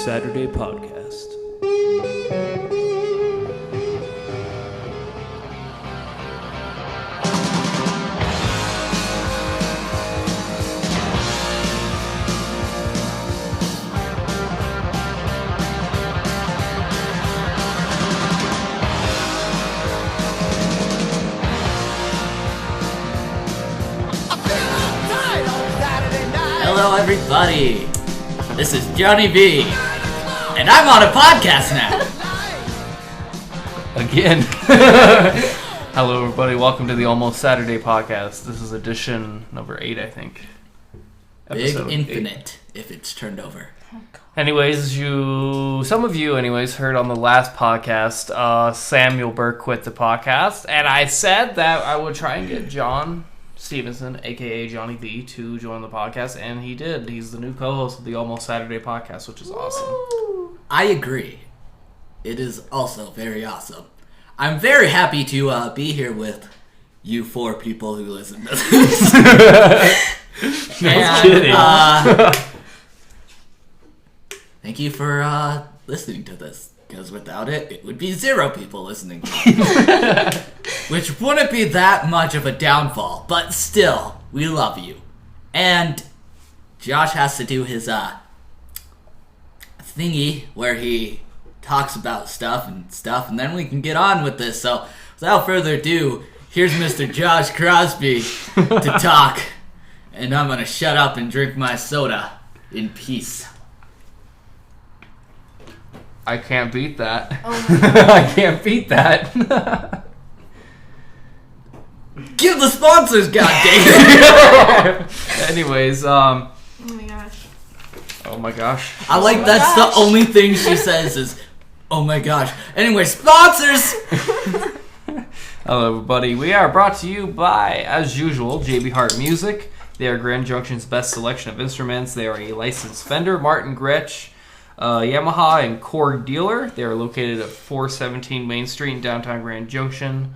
Saturday podcast. Hello everybody, this is Johnny B, and I'm on a podcast now. Again. Hello everybody, welcome to the Almost Saturday podcast. This is edition number 8, I think. Big Episode infinite, 8. If it's turned over. Anyways, some of you heard on the last podcast, Samuel Burke quit the podcast, and I said that I would try and get John Stephenson, aka Johnny B, to join the podcast, and he did. He's the new co-host of the Almost Saturday podcast, which is awesome. I agree. It is also very awesome. I'm very happy to be here with you 4 people who listen to this. Kidding. Thank you for listening to this, because without it, it would be 0 people listening to it. Which wouldn't be that much of a downfall, but still, we love you. And Josh has to do his thingy where he talks about stuff, and then we can get on with this. So, without further ado, here's Mr. Josh Crosby to talk, and I'm gonna shut up and drink my soda in peace. I can't beat that. Oh I can't beat that. Give the sponsors, goddammit! Anyways, Oh my gosh. oh my gosh. I like that's the only thing she says is, oh my gosh. Anyway, sponsors! Hello everybody, we are brought to you by, as usual, JB Hart Music. They are Grand Junction's best selection of instruments. They are a licensed Fender, Martin Gretsch, Yamaha, and Korg dealer. They are located at 417 Main Street in downtown Grand Junction.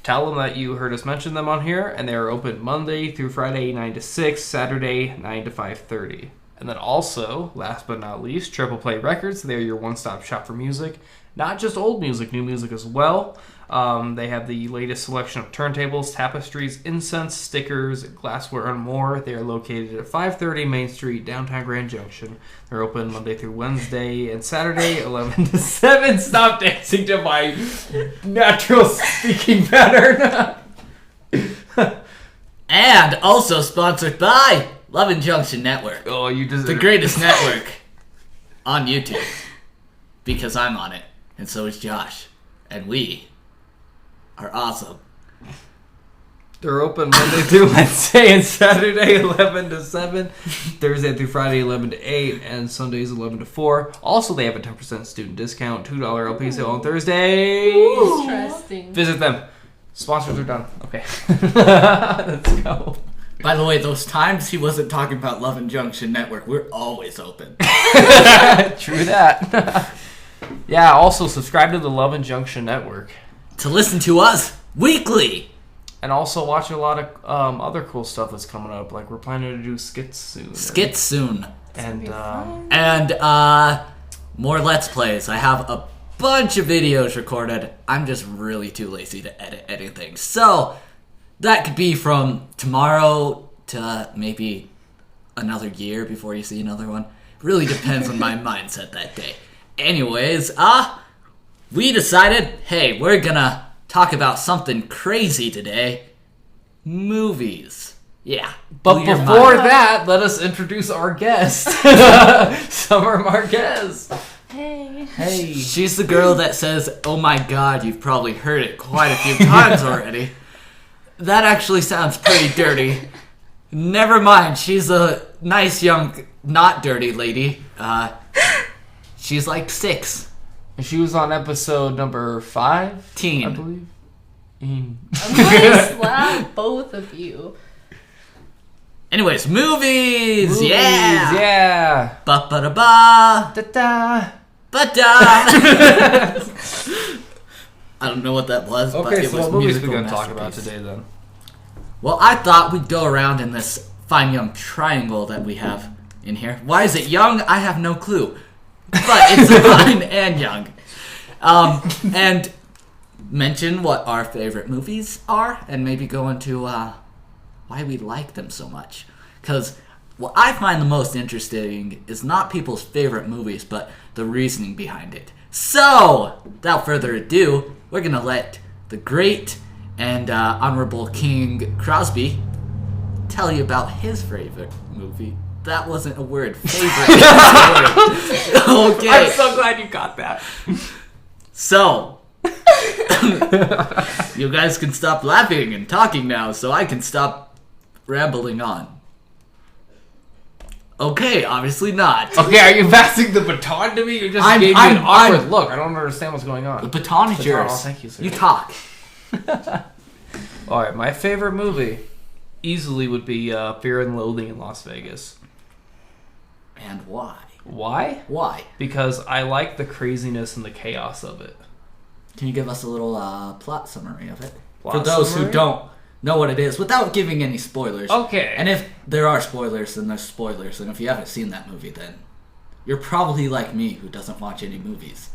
Tell them that you heard us mention them on here, and they are open Monday through Friday 9 to 6, Saturday 9 to 5:30. And then also, last but not least, Triple Play Records. They are your one-stop shop for music. Not just old music, new music as well. They have the latest selection of turntables, tapestries, incense, stickers, glassware, and more. They are located at 530 Main Street, downtown Grand Junction. They're open Monday through Wednesday and Saturday, 11 to 7. Stop dancing to my natural speaking pattern. And also sponsored by Love & Junction Network. Oh, you deserve the greatest network on YouTube. Because I'm on it, and so is Josh. And we are awesome. They're open Monday through Wednesday and Saturday, 11 to 7. Thursday through Friday, 11 to 8. And Sundays, 11 to 4. Also, they have a 10% student discount, $2 LP sale on Thursdays. Interesting. Visit them. Sponsors are done. Okay. Let's go. By the way, those times he wasn't talking about Love & Junction Network, we're always open. True that. Yeah, also subscribe to the Love & Junction Network. To listen to us weekly. And also watch a lot of other cool stuff that's coming up. Like, we're planning to do skits soon. Skits soon. And more Let's Plays. I have a bunch of videos recorded. I'm just really too lazy to edit anything. So, that could be from tomorrow to maybe another year before you see another one. Really depends on my mindset that day. Anyways, we decided, hey, we're gonna talk about something crazy today. Movies. Yeah. But before that, let us introduce our guest, Summer Marquez. Hey. Hey. She's the girl that says, oh my god, you've probably heard it quite a few times already. That actually sounds pretty dirty. Never mind, she's a nice young, not dirty lady. She's like 6. She was on episode number 5, Teen. I believe. I'm gonna slap both of you. Anyways, movies! Yeah! Yeah! Ba-ba-da-ba! Da-da! Ba-da! I don't know what that was, but Okay, it so was what movies are we musical going to talk about masterpiece. today, then? Well, I thought we'd go around in this fine young triangle that we have in here. Why is it young? I have no clue. but it's fine and young. And mention what our favorite movies are, and maybe go into why we like them so much. Because what I find the most interesting is not people's favorite movies, but the reasoning behind it. So, without further ado, we're going to let the great and honorable King Crosby tell you about his favorite movie. That wasn't a word. Favorite. Okay. I'm so glad you got that. So, you guys can stop laughing and talking now, so I can stop rambling on. Okay, obviously not. Okay, are you passing the baton to me? You just gave me an awkward look. I don't understand what's going on. The baton is yours. Oh, thank you, sir. You talk. Alright, my favorite movie easily would be Fear and Loathing in Las Vegas. And why? Why? Why? Because I like the craziness and the chaos of it. Can you give us a little plot summary of it? Plot For those summary? who don't know what it is, without giving any spoilers. Okay. And if there are spoilers, then there's spoilers. And if you haven't seen that movie, then you're probably like me, who doesn't watch any movies.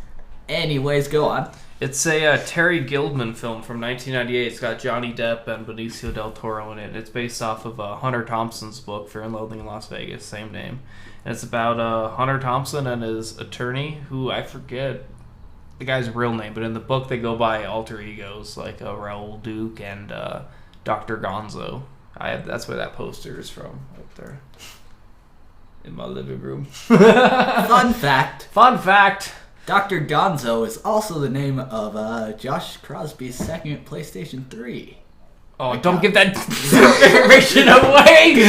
Anyways, go on. It's a Terry Gilliam film from 1998. It's got Johnny Depp and Benicio del Toro in it. It's based off of Hunter Thompson's book, Fear and Loathing in Las Vegas, same name. And it's about Hunter Thompson and his attorney, who I forget the guy's real name, but in the book they go by alter egos like Raoul Duke and Dr. Gonzo. That's where that poster is from, up there in my living room. Fun fact. Fun fact. Dr. Gonzo is also the name of Josh Crosby's second PlayStation 3. Oh, don't give that information away!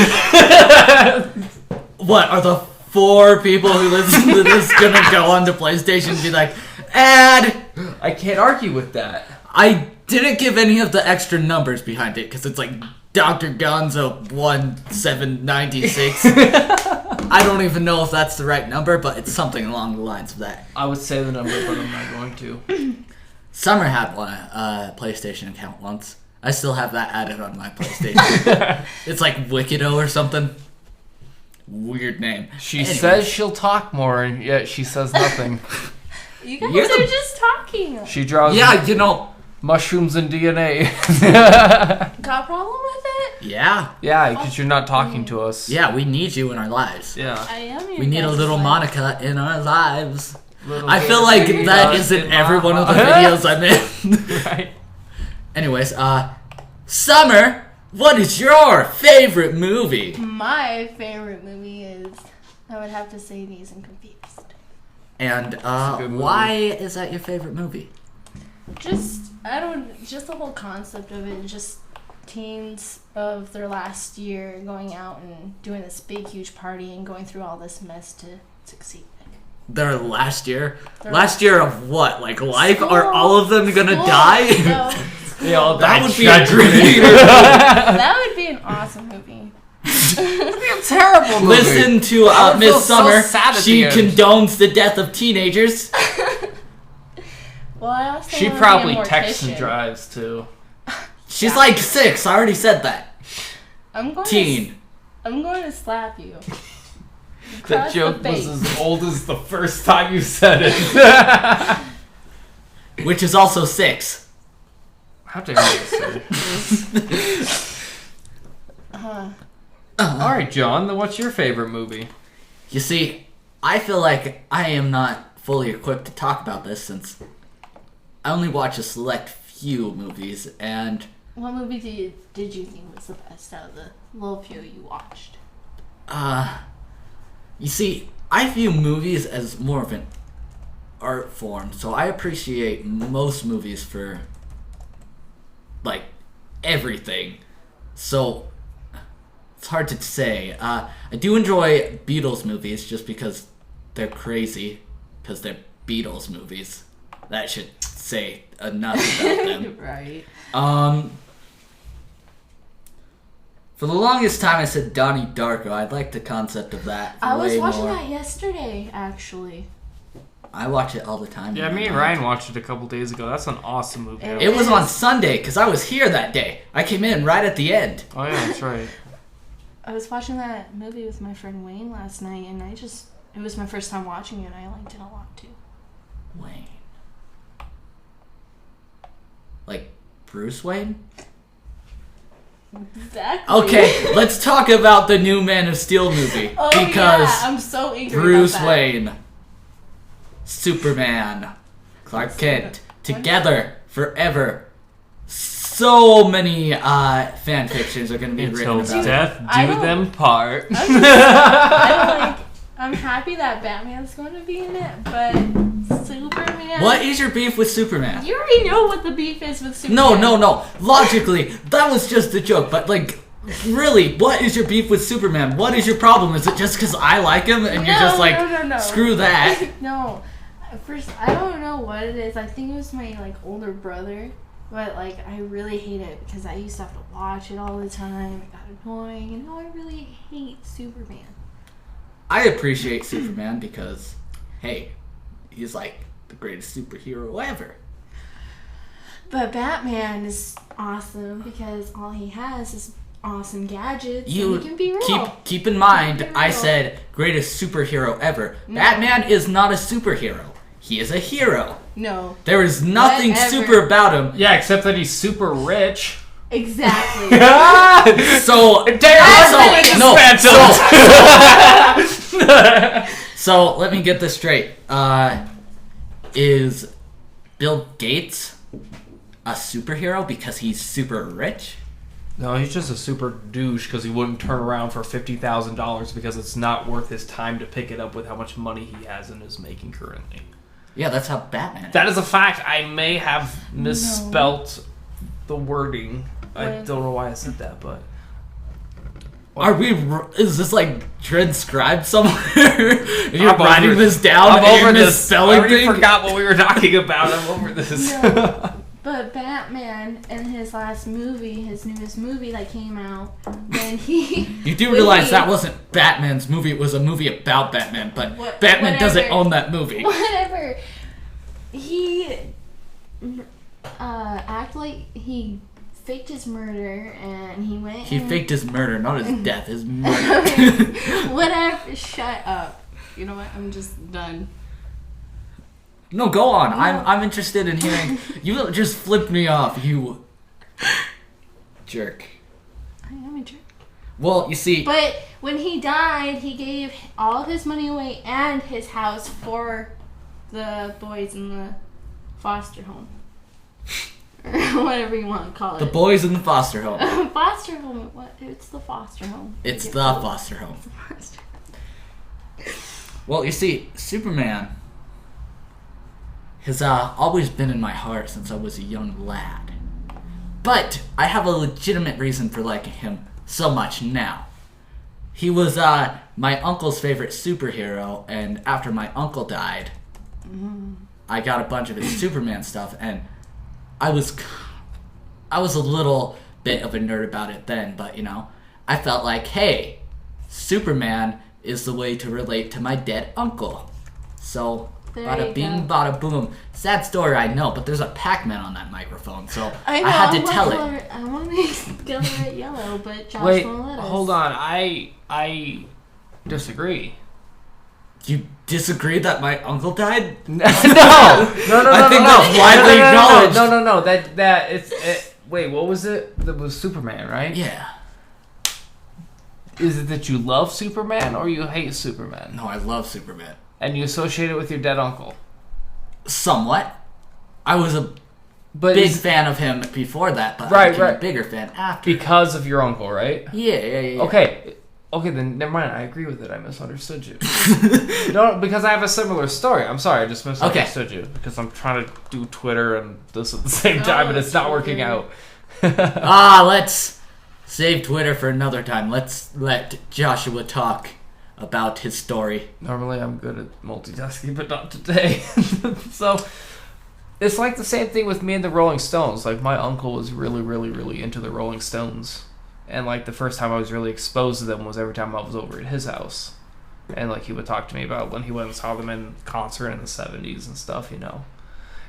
What, are the 4 people who listen to this gonna go on to PlayStation and be like, ad? I can't argue with that. I didn't give any of the extra numbers behind it, because it's like Dr. Gonzo 1796. I don't even know if that's the right number, but it's something along the lines of that. I would say the number, but I'm not going to. Summer had a PlayStation account once. I still have that added on my PlayStation. It's like Wickedo or something. Weird name. She says she'll talk more, and yet she says nothing. You guys are just talking. She draws mushrooms and DNA. Got a problem with it? Yeah. Yeah, because you're not talking to us. Yeah, we need you in our lives. Yeah. I am. We need a little Monica in our lives. Little I feel like that in isn't my every one of the videos I'm in. Right. Anyways, Summer, what is your favorite movie? My favorite movie is, I would have to say, Dazed and Confused. And why is that your favorite movie? Just the whole concept of it, just teens of their last year going out and doing this big, huge party and going through all this mess to succeed. Their last year? Last year of what? Like life? School. Are all of them gonna die? No. They all that died. would be a dream. That would be an awesome movie. It's a terrible movie. Listen to Miss Summer. So she condones the death of teenagers. Well, I also she probably texts and drives too. She's like 6. I already said that. I'm going to slap you. That joke was as old as the first time you said it. Which is also 6. How dare you, sir? Alright, John, then what's your favorite movie? You see, I feel like I am not fully equipped to talk about this since I only watch a select few movies, and... What movie did you think was the best out of the little few you watched? You see, I view movies as more of an art form, so I appreciate most movies for, like, everything. So, it's hard to say. I do enjoy Beatles movies just because they're crazy, because they're Beatles movies. That should say enough about them. Right. For the longest time I said Donnie Darko. I like the concept of that. I was watching that yesterday, actually. I watch it all the time. Yeah, me and Ryan watched it a couple days ago. That's an awesome movie. It was on Sunday, because I was here that day. I came in right at the end. Oh, yeah, that's right. I was watching that movie with my friend Wayne last night, and I just it was my first time watching it, and I liked it a lot too. Wayne. Like Bruce Wayne? Exactly. Okay, let's talk about the new Man of Steel movie. Because yeah, I'm so eager Bruce about that. Wayne, Superman, Clark Kent, together forever. So many fan fictions are going to be written Until about death I do don't- them part. I'm happy that Batman's going to be in it, but Superman. What is your beef with Superman? You already know what the beef is with Superman. No. Logically, that was just a joke. But like, really, what is your beef with Superman? What is your problem? Is it just because I like him and you're just like, no. screw that? No. First, I don't know what it is. I think it was my like older brother, but like I really hate it because I used to have to watch it all the time. It got annoying, and now I really hate Superman. I appreciate Superman because, hey, he's like the greatest superhero ever. But Batman is awesome because all he has is awesome gadgets. You and he can be real. keep in mind, He can be I real. said greatest superhero ever. No. Batman is not a superhero. He is a hero. No. There is nothing Whatever. super about him. Yeah, except that he's super rich. Exactly. So, so let me get this straight. Is Bill Gates a superhero because he's super rich? No, he's just a super douche because he wouldn't turn around for $50,000 because it's not worth his time to pick it up with how much money he has and is making currently. Yeah, that's how Batman is. That is a fact. I may have misspelt the wording. I What? don't know why I said that, but... Is this like transcribed somewhere? And you're I'm over writing it. this down I'm and over you're this. I misspelling already things? forgot what we were talking about. I'm over this. No. But Batman, in his last movie, his newest movie that came out, when he... You do when realize he- that wasn't Batman's movie, it was a movie about Batman, but What- Batman doesn't whatever. own that movie. Whatever. He act like he faked his murder and he went He and... faked his murder, not his death, his murder. Whatever. Shut up. You know what? I'm just done. No, go on. I'm interested in hearing. You just flipped me off, you jerk. I am a jerk. Well, you see, But when he died, he gave all his money away and his house for the boys in the foster home. Or whatever you want to call it. the boys in the foster home. Foster home. What? It's the foster home. It's the foster home. Well, you see, Superman has always been in my heart since I was a young lad. But I have a legitimate reason for liking him so much now. He was my uncle's favorite superhero, and after my uncle died, I got a bunch of his Superman stuff, and I was a little bit of a nerd about it then, but you know, I felt like, hey, Superman is the way to relate to my dead uncle. So, There bada you bing, go. bada boom. Sad story, I know, but there's a Pac-Man on that microphone, so I know, I had to want tell color, it. I want to color it yellow, but Josh Wait, won't let us. hold on. I disagree. You disagree that my uncle died? No. I think that's widely acknowledged. No. Wait, what was it? That was Superman, right? Yeah. Is it that you love Superman or you hate Superman? No, I love Superman. And you associate it with your dead uncle? Somewhat. I was a But big is- fan of him before that, but I Right, became a right. bigger fan after. because of your uncle, right? Yeah. Okay, then never mind. I agree with it. I misunderstood you. No, because I have a similar story. I'm sorry, I just misunderstood you because I'm trying to do Twitter and this at the same time, and it's not working out. Let's save Twitter for another time. Let's let Joshua talk about his story. Normally, I'm good at multitasking, but not today. So, it's like the same thing with me and the Rolling Stones. Like, my uncle was really, really, really into the Rolling Stones. And, like, the first time I was really exposed to them was every time I was over at his house. And, like, he would talk to me about when he went and saw them in concert in the 70s and stuff, you know.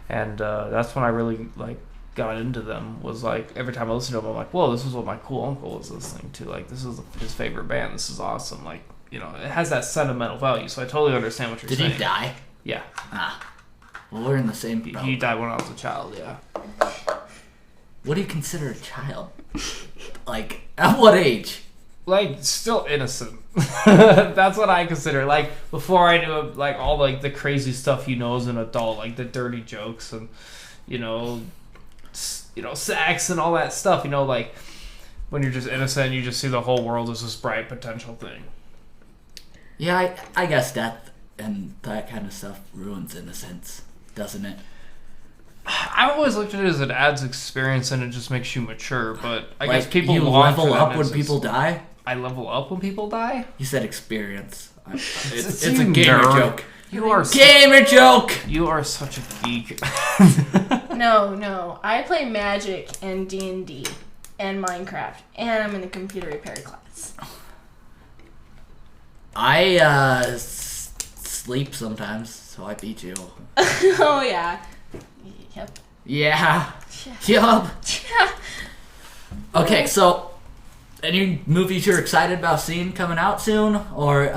And that's when I really, like, got into them. Was, like, every time I listened to them, I'm like, whoa, this is what my cool uncle was listening to. Like, this is his favorite band. This is awesome. Like, it has that sentimental value. So I totally understand what you're saying. Did he die? Yeah. Well, we're in the same boat. He died when I was a child. Yeah. What do you consider a child? Like, at what age? Like, still innocent. That's what I consider. Like, before I knew, like, all, like, the crazy stuff you know as an adult, like the dirty jokes and, sex and all that stuff, like, when you're just innocent, you just see the whole world as this bright potential thing. Yeah, I guess death and that kind of stuff ruins innocence, doesn't it? I've always looked at it as it adds experience and it just makes you mature, but I guess Like, people you want level up when innocence. people die? I level up when people die? You said experience. It's You a gamer nerd. joke. You are Gamer joke! You are such a geek. No. I play Magic and D&D and Minecraft, and I'm in a computer repair class. I sleep sometimes, so I beat you. Oh, yeah. Yep. Yeah. Yup. Yeah. Okay, so any movies you're excited about seeing coming out soon, or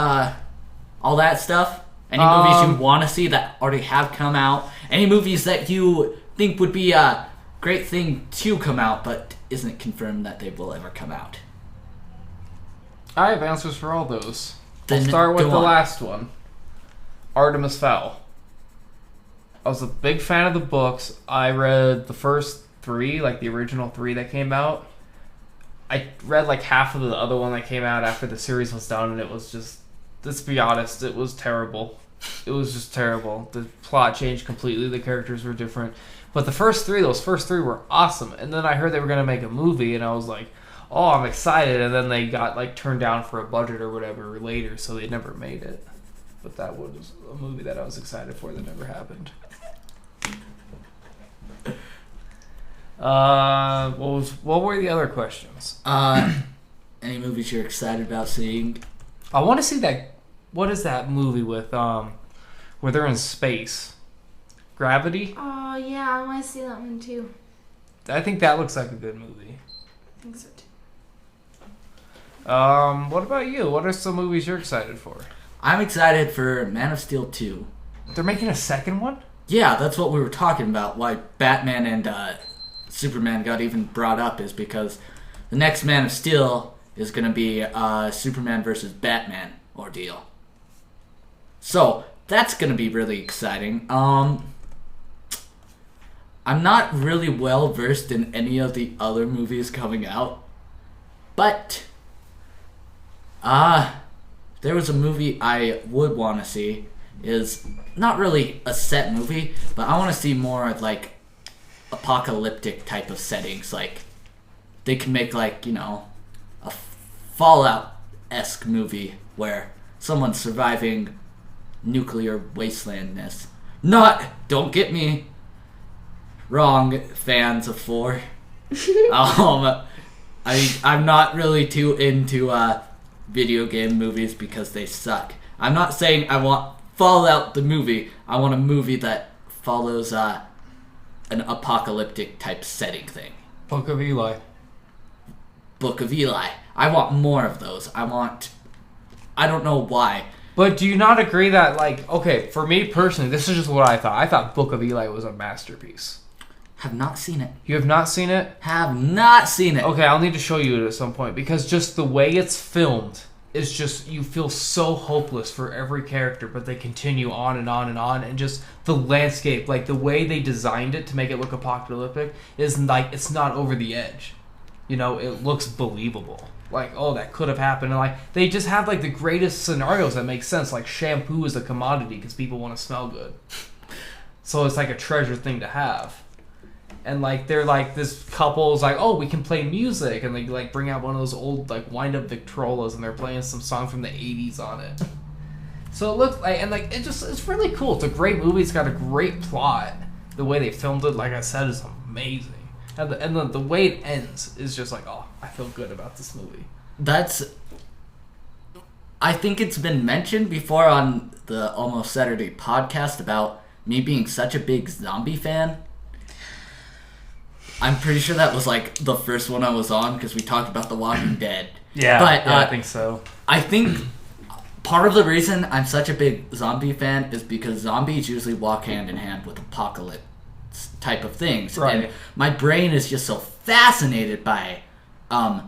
all that stuff? Any movies you want to see that already have come out? Any movies that you think would be a great thing to come out, but isn't confirmed that they will ever come out? I have answers for all those. Then I'll start with go the on. last one. Artemis Fowl. I was a big fan of the books. I read the first 3, like the original 3 that came out. I read like half of the other one that came out after the series was done, and it was just, let's be honest, it was terrible. It was just terrible. The plot changed completely. The characters were different. But those first 3 were awesome. And then I heard they were going to make a movie, and I was like, oh, I'm excited. And then they got like turned down for a budget or whatever later, so they never made it. But that was a movie that I was excited for that never happened. What were the other questions? Any movies you're excited about seeing? I want to see that. What is that movie with where they're in space? Gravity? Oh, yeah, I want to see that one, too. I think that looks like a good movie. I think so, too. What about you? What are some movies you're excited for? I'm excited for Man of Steel 2. They're making a second one? Yeah, that's what we were talking about. Why Batman and Superman got even brought up is because the next Man of Steel is going to be Superman versus Batman ordeal. So, that's going to be really exciting. I'm not really well versed in any of the other movies coming out, but there was a movie I would want to see. Is not really a set movie, but I want to see more of like apocalyptic type of settings. Like they can make like, a Fallout-esque movie where someone's surviving nuclear wastelandness. Don't get me wrong, fans of 4. I'm not really too into video game movies because they suck. I'm not saying I want Fallout the movie. I want a movie that follows an apocalyptic type setting thing. Book of Eli. Book of Eli. I want more of those. I don't know why. But do you not agree that, like, okay, for me personally, this is just what I thought. I thought Book of Eli was a masterpiece. Have not seen it. You have not seen it? Have not seen it. Okay, I'll need to show you it at some point, because just the way it's filmed is just, you feel so hopeless for every character, but they continue on and on and on, and just the landscape, like the way they designed it to make it look apocalyptic is like, it's not over the edge. It looks believable. Like, oh, that could have happened. And like, they just have like the greatest scenarios that make sense. Like, shampoo is a commodity because people want to smell good. So it's like a treasure thing to have. And like, they're like, this couple's like, oh, we can play music, and they like bring out one of those old like wind-up Victrolas, and they're playing some song from the 80s on it. So it looks like, and like, it's really cool. It's a great movie. It's got a great plot. The way they filmed it, like I said, is amazing. And the way it ends is just like, oh, I feel good about this movie. I think it's been mentioned before on the Almost Saturday podcast about me being such a big zombie fan. I'm pretty sure that was like the first one I was on because we talked about The Walking Dead. Yeah, but I think so. I think part of the reason I'm such a big zombie fan is because zombies usually walk hand in hand with apocalypse type of things. Right. And my brain is just so fascinated by the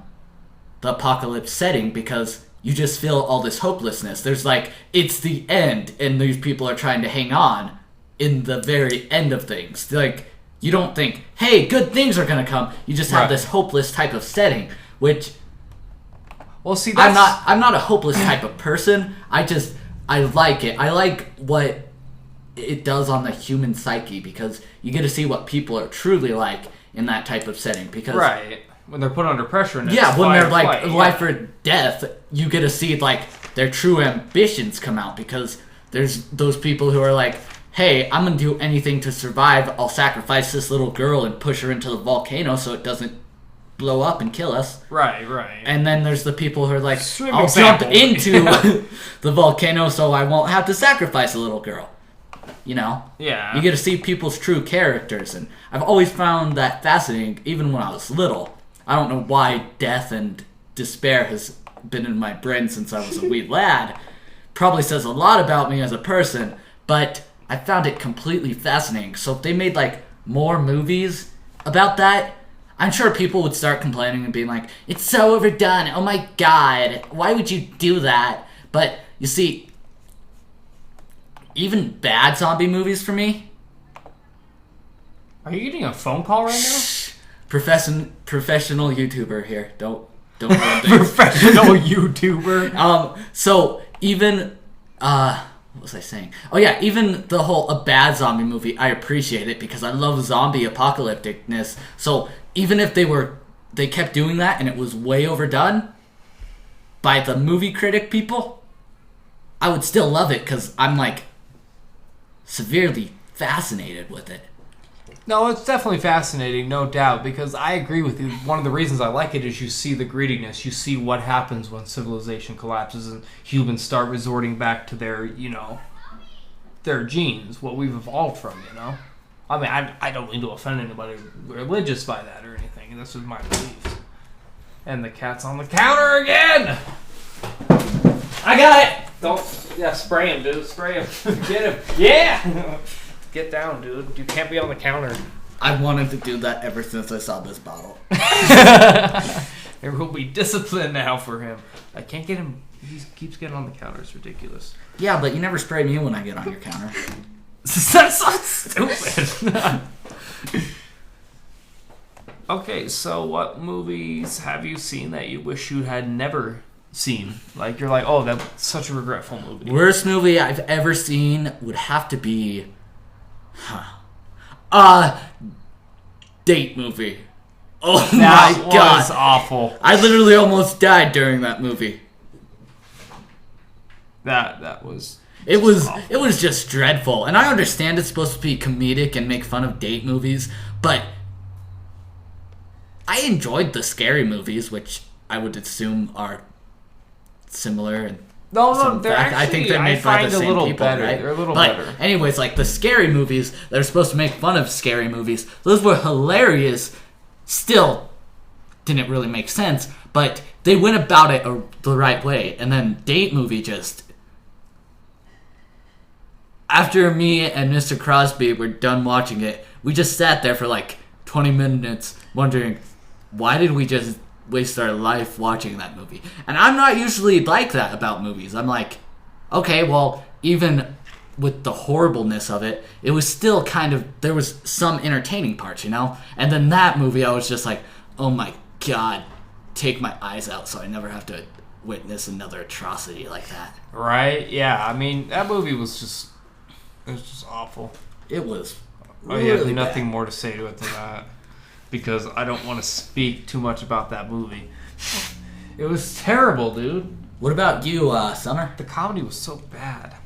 apocalypse setting because you just feel all this hopelessness. There's like, it's the end, and these people are trying to hang on in the very end of things. Like, you don't think, hey, good things are going to come. You just have this hopeless type of setting, which... Well, see, that's... I'm not a hopeless type of person. I like it. I like what it does on the human psyche because you get to see what people are truly like in that type of setting. Because right. When they're put under pressure. And when they're like life or death, you get to see like their true ambitions come out because there's those people who are like, hey, I'm going to do anything to survive. I'll sacrifice this little girl and push her into the volcano so it doesn't blow up and kill us. Right. And then there's the people who are like, I'll jump into the volcano so I won't have to sacrifice a little girl. You know? Yeah. You get to see people's true characters, and I've always found that fascinating, even when I was little. I don't know why death and despair has been in my brain since I was a wee lad. Probably says a lot about me as a person, but I found it completely fascinating. So if they made like more movies about that, I'm sure people would start complaining and being like, it's so overdone. Oh my god, why would you do that? But you see, even bad zombie movies for me. Are you getting a phone call right now? Professional YouTuber here. Don't Professional YouTuber. So even what was I saying? Oh yeah, even the whole a bad zombie movie, I appreciate it because I love zombie apocalypticness. So even if they kept doing that and it was way overdone by the movie critic people, I would still love it because I'm like severely fascinated with it. No, it's definitely fascinating, no doubt, because I agree with you. One of the reasons I like it is you see the greediness. You see what happens when civilization collapses and humans start resorting back to their, their genes, what we've evolved from, I mean, I don't mean to offend anybody religious by that or anything. This is my beliefs. And the cat's on the counter again! I got it! Spray him, dude. Spray him. Get him. Yeah! Get down, dude. You can't be on the counter. I wanted to do that ever since I saw this bottle. There will be discipline now for him. I can't get him. He keeps getting on the counter. It's ridiculous. Yeah, but you never spray me when I get on your counter. That's so stupid. Okay, so what movies have you seen that you wish you had never seen? Like, you're like, oh, that's such a regretful movie. Worst movie I've ever seen would have to be... Date movie. Oh my god. That was awful. I literally almost died during that movie. That was... It was just dreadful. And I understand it's supposed to be comedic and make fun of date movies, but I enjoyed the scary movies, which I would assume are similar and No, they're fact. actually, I think they're made by the same people, better. right? They're a little but better. Anyways, like the scary movies that are supposed to make fun of scary movies, those were hilarious. Still didn't really make sense, but they went about it the right way. And then Date movie just... After me and Mr. Crosby were done watching it, we just sat there for like 20 minutes wondering, why did we just waste our life watching that movie? And I'm not usually like that about movies. I'm like, okay, well, even with the horribleness of it, it was still kind of, there was some entertaining parts, And then that movie, I was just like, oh my god, take my eyes out so I never have to witness another atrocity like that. Right? Yeah, I mean, that movie was just... It was just awful. It was I have nothing more to say to it than that. Because I don't want to speak too much about that movie. It was terrible, dude. What about you, Summer? The comedy was so bad.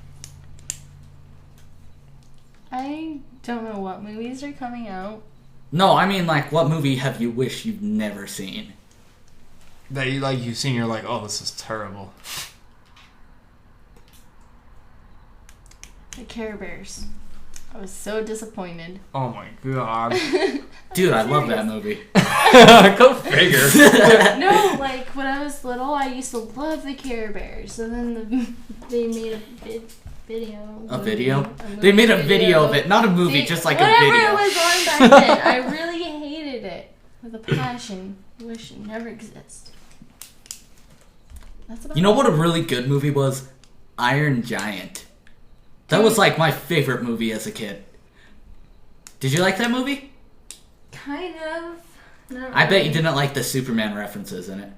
I don't know what movies are coming out. No, I mean, like, what movie have you wished you've never seen? That you've seen, you're like, oh, this is terrible. The Care Bears. I was so disappointed. Oh my god. Dude, I love that movie. Go figure. No, like when I was little, I used to love the Care Bears, and then they made a video. A video? They made a video of it, not a movie, just like a video. Whatever it was on back then, I really hated it with a passion. I wish it never existed. That's about You know what a really good movie was? Iron Giant. That was like my favorite movie as a kid. Did you like that movie? Kind of. Not I bet really. you didn't like the Superman references in it.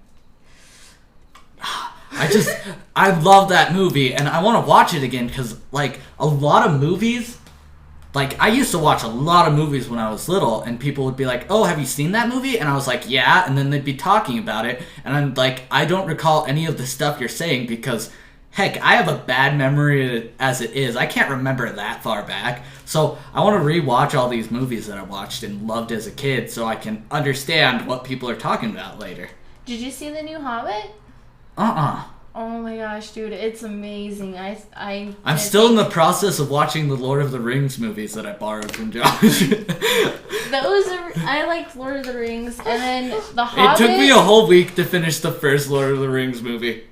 I love that movie, and I want to watch it again, because, like, a lot of movies, like, I used to watch a lot of movies when I was little, and people would be like, oh, have you seen that movie? And I was like, yeah, and then they'd be talking about it, and I'm like, I don't recall any of the stuff you're saying, because, heck, I have a bad memory as it is. I can't remember that far back, so I want to rewatch all these movies that I watched and loved as a kid, so I can understand what people are talking about later. Did you see the new Hobbit? Oh my gosh, dude, it's amazing. I'm still in the process of watching the Lord of the Rings movies that I borrowed from Josh. I liked Lord of the Rings, and then the Hobbit. It took me a whole week to finish the first Lord of the Rings movie.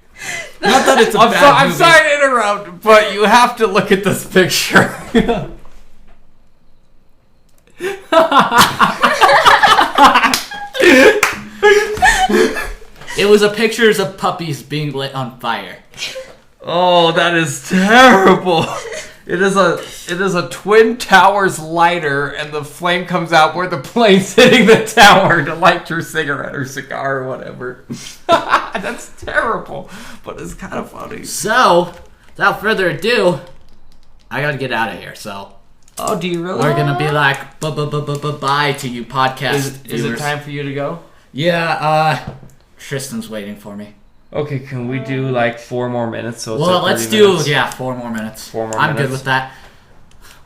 Not that it's a bad I'm movie. sorry to interrupt, but you have to look at this picture. It was a pictures of puppies being lit on fire. Oh, that is terrible. It is a Twin Towers lighter, and the flame comes out where the plane's hitting the tower to light your cigarette or cigar or whatever. That's terrible, but it's kind of funny. So, without further ado, I gotta get out of here, so... Oh, do you really? We're gonna be like, bye to you podcast Is viewers. it time for you to go? Yeah, Tristan's waiting for me. Okay, can we do like 4 more minutes? So it's Well, like let's 30 do, minutes? 4 more minutes. 4 more I'm minutes. good with that.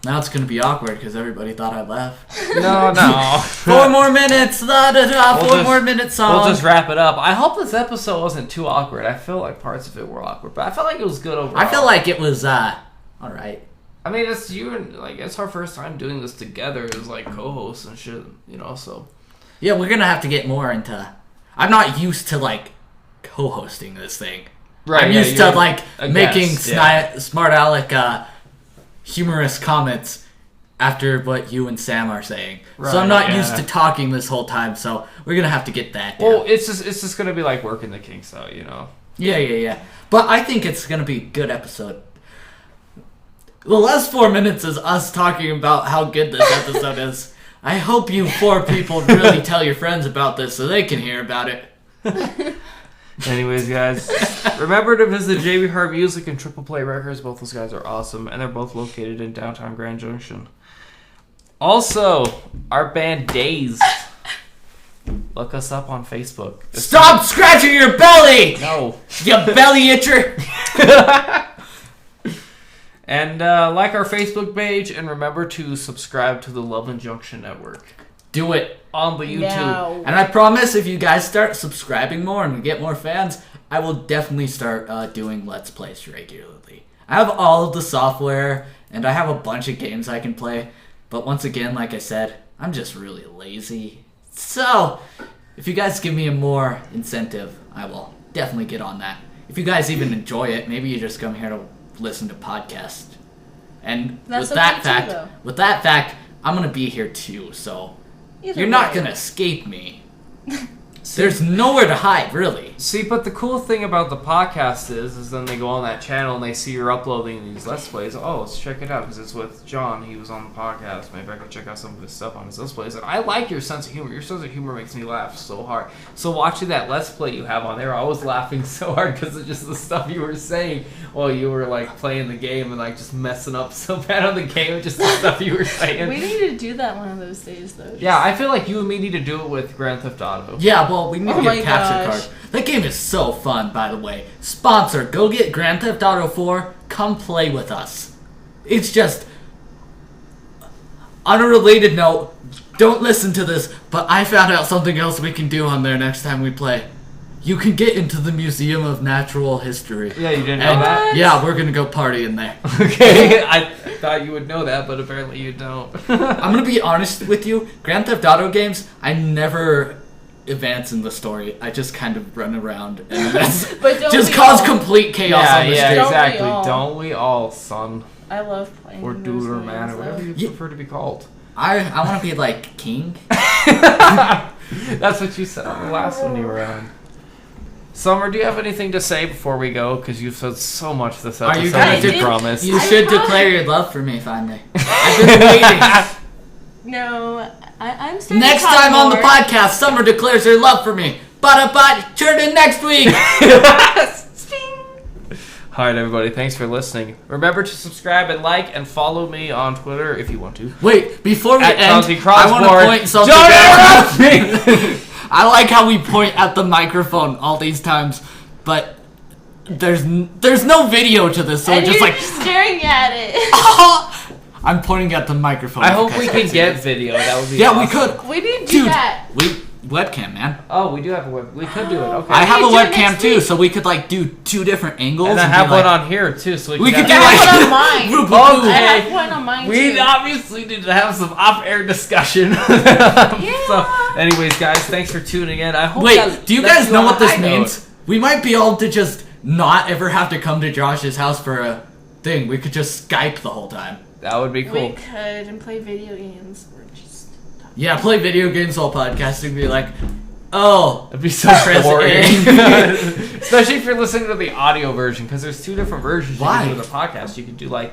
Now it's gonna be awkward because everybody thought I left. No. 4 more minutes, We'll more minutes song. We'll just wrap it up. I hope this episode wasn't too awkward. I feel like parts of it were awkward, but I felt like it was good overall. I feel like it was, alright. I mean, it's you and like it's our first time doing this together as like co-hosts and shit, so. Yeah, we're gonna have to get more into... I'm not used to, like, co-hosting this thing. Right, I'm yeah, used to, you're like, a making guest, yeah. smart aleck, humorous comments after what you and Sam are saying. Right, so I'm not yeah. used to talking this whole time, so we're gonna have to get that down. Well, it's just gonna be like working the kinks out, Yeah. But I think it's gonna be a good episode. The last 4 minutes is us talking about how good this episode is. I hope you 4 people really tell your friends about this so they can hear about it. Anyways, guys, remember to visit JB Hart Music and Triple Play Records. Both those guys are awesome, and they're both located in downtown Grand Junction. Also, our band Dayzed. Look us up on Facebook. Stop scratching your belly! No. You belly itcher! And like our Facebook page, and remember to subscribe to the Love and Junction Network Do it. on the YouTube. No. And I promise if you guys start subscribing more and we get more fans, I will definitely start doing Let's Plays regularly. I have all of the software, and I have a bunch of games I can play. But once again, like I said, I'm just really lazy. So, if you guys give me a more incentive, I will definitely get on that. If you guys even enjoy it, maybe you just come here to listen to podcasts. And That's with that okay too, fact, though. I'm gonna be here too. So Either you're not way. gonna escape me. There's nowhere to hide, really. See, but the cool thing about the podcast is then they go on that channel and they see you're uploading these Let's Plays. Oh, let's check it out because it's with John. He was on the podcast. Maybe I could check out some of his stuff on his Let's Plays. And I like your sense of humor. Your sense of humor makes me laugh so hard. So watching that Let's Play you have on there, I was laughing so hard because of just the stuff you were saying while you were like playing the game and like just messing up so bad on the game, just the stuff you were saying. We need to do that one of those days, though. Yeah, I feel like you and me need to do it with Grand Theft Auto. Yeah, well, we need Oh to my get capture gosh. card. That game is so fun, by the way. Sponsor, go get Grand Theft Auto 4. Come play with us. It's just... On a related note, don't listen to this, but I found out something else we can do on there next time we play. You can get into the Museum of Natural History. Yeah, you didn't know And, that? yeah, we're gonna go party in there. Okay, thought you would know that, but apparently you don't. I'm gonna be honest with you. Grand Theft Auto games, I never advance in the story. I just kind of run around and But don't just we cause all? complete chaos Yeah, on the yeah, street. Don't we exactly. all? Don't we all, son? I love playing Or those dude or games, man or whatever though. you prefer to be called. I want to be like king. That's what you said on the last one you were on. Summer, do you have anything to say before we go? Because you've said so much this Are you episode, gonna as you do- promised. You I should promise. declare your love for me finally. I've been waiting. No, I'm starting Next to talk time on the more. podcast, Summer declares her love for me. But tune in next week. All right, everybody. Thanks for listening. Remember to subscribe and like and follow me on Twitter if you want to. Wait, before we At end, Crosby I want to Crossboard. point something Don't out. interrupt me! I like how we point at the microphone all these times, but there's no video to this, so And we're just you're like, staring at it. I'm pointing at the microphone. I hope because we I can can't see get this. video. That would be Yeah, awesome. we could. We didn't do Dude, that. webcam, man. Oh, we do have a web. We could do it. Okay. I have a we do it webcam next too, week. so we could like do 2 different angles. and I be have one like, on here too, so We could do I have one on like. mine. Boo-boo-boo. I Okay. have one on mine We too. obviously need to have some off-air discussion. So, anyways, guys, thanks for tuning in. I hope. Wait, that do you left guys know on a what this high note. means? We might be able to just not ever have to come to Josh's house for a thing. We could just Skype the whole time. That would be cool. We could and play video games. Or just Yeah, play video games while podcasting. Be like, oh, It'd be so boring. Especially if you're listening to the audio version, because there's 2 different versions Why? you can do with the podcast. You can do like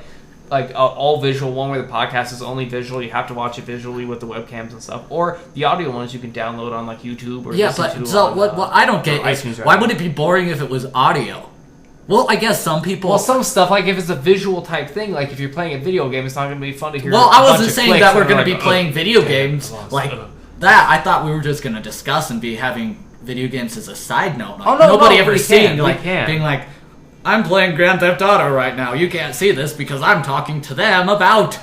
all visual one where the podcast is only visual. You have to watch it visually with the webcams and stuff. Or the audio ones you can download on like YouTube or yeah, listen but to so on, what I don't get or is iTunes, why rather. would it be boring if it was audio? Well, I guess some people. Well, some stuff, like if it's a visual type thing, like if you're playing a video game, it's not going to be fun to hear. Well, a I bunch wasn't of saying clicks that we're and going to like, be playing video games lost, like that. I thought we were just going to discuss and be having video games as a side note. Like, Oh, no, nobody no, ever we seeing can, we like can. being like, I'm playing Grand Theft Auto right now. You can't see this because I'm talking to them about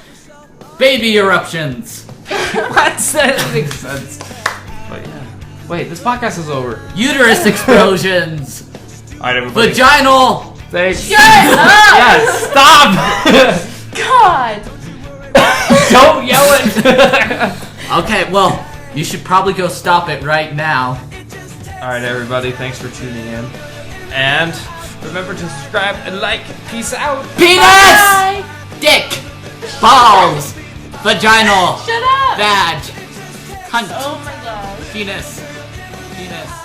baby eruptions, What? That makes sense. But yeah. Wait, this podcast is over. uterus explosions, All right, everybody. vaginal. Thanks. Shut up! Yes, stop! God. Don't yell it! Okay, well, you should probably go stop it right now. Alright, everybody, thanks for tuning in. And remember to subscribe and like. Peace out. Penis, Bye. dick, balls, vaginal, Shut up. vag, cunt, Oh my gosh. penis, penis.